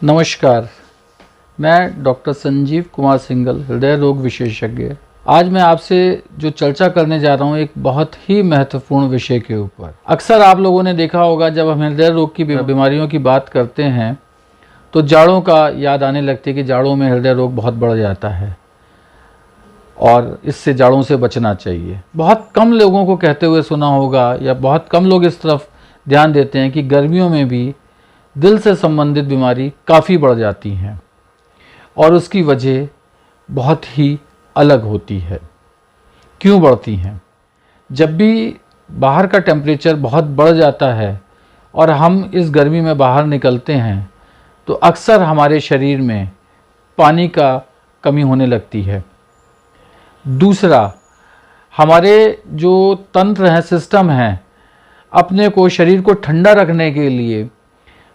नमस्कार, मैं डॉक्टर संजीव कुमार सिंघल, हृदय रोग विशेषज्ञ। आज मैं आपसे जो चर्चा करने जा रहा हूँ एक बहुत ही महत्वपूर्ण विषय के ऊपर। अक्सर आप लोगों ने देखा होगा जब हम हृदय रोग की बीमारियों की बात करते हैं तो जाड़ों का याद आने लगती है कि जाड़ों में हृदय रोग बहुत बढ़ जाता है और इससे जाड़ों से बचना चाहिए। बहुत कम लोगों को कहते हुए सुना होगा या बहुत कम लोग इस तरफ ध्यान देते हैं कि गर्मियों में भी दिल से संबंधित बीमारी काफ़ी बढ़ जाती हैं और उसकी वजह बहुत ही अलग होती है। क्यों बढ़ती हैं? जब भी बाहर का टेम्परेचर बहुत बढ़ जाता है और हम इस गर्मी में बाहर निकलते हैं तो अक्सर हमारे शरीर में पानी का कमी होने लगती है। दूसरा, हमारे जो तंत्र हैं, सिस्टम हैं, अपने को शरीर को ठंडा रखने के लिए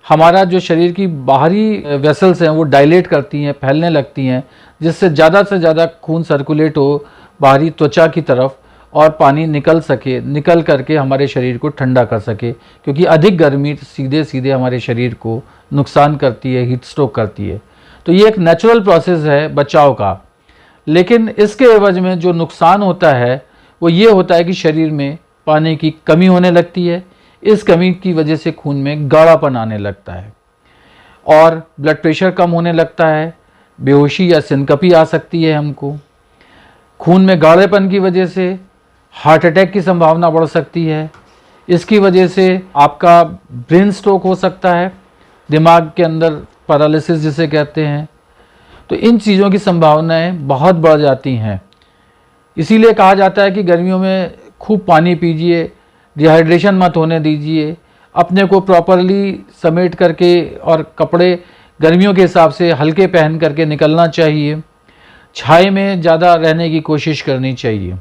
हमारा जो शरीर की बाहरी वेसल्स हैं वो डायलेट करती हैं, फैलने लगती हैं, जिससे ज़्यादा से ज़्यादा खून सर्कुलेट हो बाहरी त्वचा की तरफ और पानी निकल करके हमारे शरीर को ठंडा कर सके, क्योंकि अधिक गर्मी सीधे सीधे हमारे शरीर को नुकसान करती है, हीट स्ट्रोक करती है। तो ये एक नेचुरल प्रोसेस है बचाव का। लेकिन इसके एवज में जो नुकसान होता है वो ये होता है कि शरीर में पानी की कमी होने लगती है। इस कमी की वजह से खून में गाढ़ापन आने लगता है और ब्लड प्रेशर कम होने लगता है, बेहोशी या सिनकपी आ सकती है हमको। खून में गाढ़ेपन की वजह से हार्ट अटैक की संभावना बढ़ सकती है। इसकी वजह से आपका ब्रेन स्ट्रोक हो सकता है, दिमाग के अंदर पैरालिसिस जिसे कहते हैं। तो इन चीज़ों की संभावनाएं बहुत बढ़ जाती हैं। इसीलिए कहा जाता है कि गर्मियों में खूब पानी पीजिए, डिहाइड्रेशन मत होने दीजिए, अपने को प्रॉपरली समेट करके और कपड़े गर्मियों के हिसाब से हल्के पहन करके निकलना चाहिए। छाए में ज़्यादा रहने की कोशिश करनी चाहिए।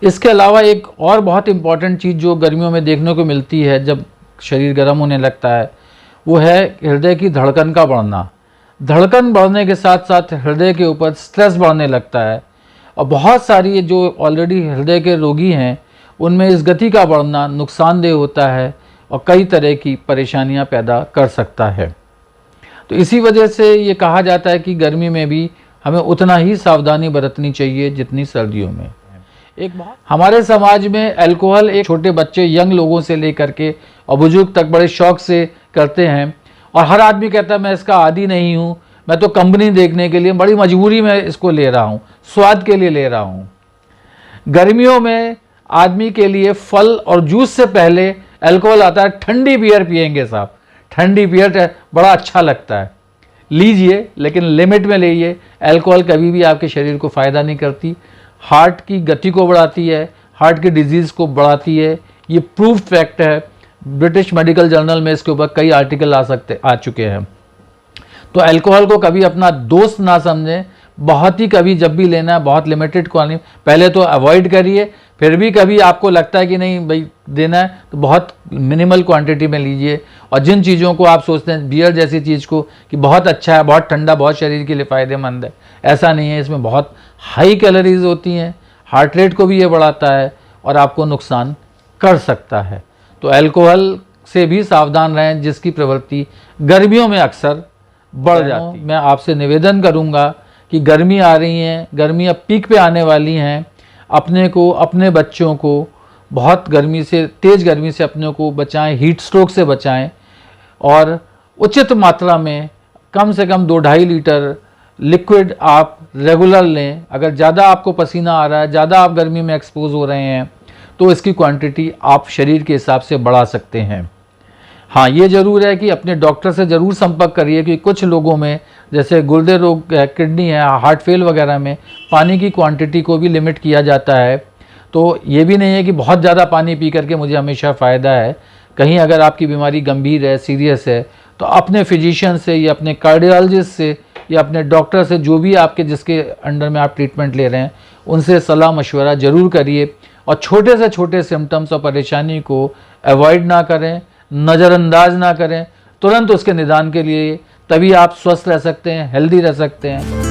इसके अलावा एक और बहुत इम्पॉर्टेंट चीज़ जो गर्मियों में देखने को मिलती है जब शरीर गर्म होने लगता है वो है हृदय की धड़कन का बढ़ना। धड़कन बढ़ने के साथ साथ हृदय के ऊपर स्ट्रेस बढ़ने लगता है और बहुत सारी जो ऑलरेडी हृदय के रोगी हैं उनमें इस गति का बढ़ना नुकसानदेह होता है और कई तरह की परेशानियां पैदा कर सकता है। तो इसी वजह से ये कहा जाता है कि गर्मी में भी हमें उतना ही सावधानी बरतनी चाहिए जितनी सर्दियों में। हमारे समाज में अल्कोहल एक छोटे बच्चे, यंग लोगों से लेकर के और बुजुर्ग तक बड़े शौक से करते हैं और हर आदमी कहता है मैं इसका आदी नहीं हूँ, मैं तो कंपनी देखने के लिए बड़ी मजबूरी में इसको ले रहा हूँ, स्वाद के लिए ले रहा हूँ। गर्मियों में आदमी के लिए फल और जूस से पहले अल्कोहल आता है। ठंडी बियर पिएंगे साहब, ठंडी बियर बड़ा अच्छा लगता है, लीजिए लेकिन लिमिट में लीजिए। अल्कोहल कभी भी आपके शरीर को फ़ायदा नहीं करती, हार्ट की गति को बढ़ाती है, हार्ट की डिजीज़ को बढ़ाती है। ये प्रूफ फैक्ट है। ब्रिटिश मेडिकल जर्नल में इसके ऊपर कई आर्टिकल आ चुके हैं। तो अल्कोहल को कभी अपना दोस्त ना समझें, बहुत ही कभी जब भी लेना है बहुत लिमिटेड क्वांटिटी, पहले तो अवॉइड करिए, फिर भी कभी आपको लगता है कि नहीं भाई देना है तो बहुत मिनिमल क्वांटिटी में लीजिए। और जिन चीज़ों को आप सोचते हैं बियर जैसी चीज़ को कि बहुत अच्छा है, बहुत ठंडा, बहुत शरीर के लिए फ़ायदेमंद है, ऐसा नहीं है। इसमें बहुत हाई कैलोरीज होती हैं, हार्ट रेट को भी ये बढ़ाता है और आपको नुकसान कर सकता है। तो अल्कोहल से भी सावधान रहें जिसकी प्रवृत्ति गर्मियों में अक्सर बढ़ जाती है। मैं आपसे निवेदन करूंगा कि गर्मी आ रही हैं, गर्मी अब पीक पे आने वाली हैं, अपने को, अपने बच्चों को बहुत गर्मी से, तेज़ गर्मी से अपने को बचाएं, हीट स्ट्रोक से बचाएं और उचित मात्रा में कम से कम 2-2.5 लीटर लिक्विड आप रेगुलर लें। अगर ज़्यादा आपको पसीना आ रहा है, ज़्यादा आप गर्मी में एक्सपोज हो रहे हैं तो इसकी क्वांटिटी आप शरीर के हिसाब से बढ़ा सकते हैं। हाँ, ये ज़रूर है कि अपने डॉक्टर से ज़रूर संपर्क करिए कि कुछ लोगों में जैसे गुर्दे रोग है, किडनी है, हार्ट फेल वगैरह में पानी की क्वांटिटी को भी लिमिट किया जाता है। तो ये भी नहीं है कि बहुत ज़्यादा पानी पी करके मुझे हमेशा फ़ायदा है। कहीं अगर आपकी बीमारी गंभीर है, सीरियस है, तो अपने फिजिशियन से या अपने कार्डियोलॉजिस्ट से या अपने डॉक्टर से, जो भी आपके जिसके अंडर में आप ट्रीटमेंट ले रहे हैं, उनसे सलाह मशवरा ज़रूर करिए और छोटे से छोटे सिम्टम्स और परेशानी को अवॉइड ना करें, नज़रअंदाज ना करें, तुरंत उसके निदान के लिए, तभी आप स्वस्थ रह सकते हैं, हेल्दी रह सकते हैं।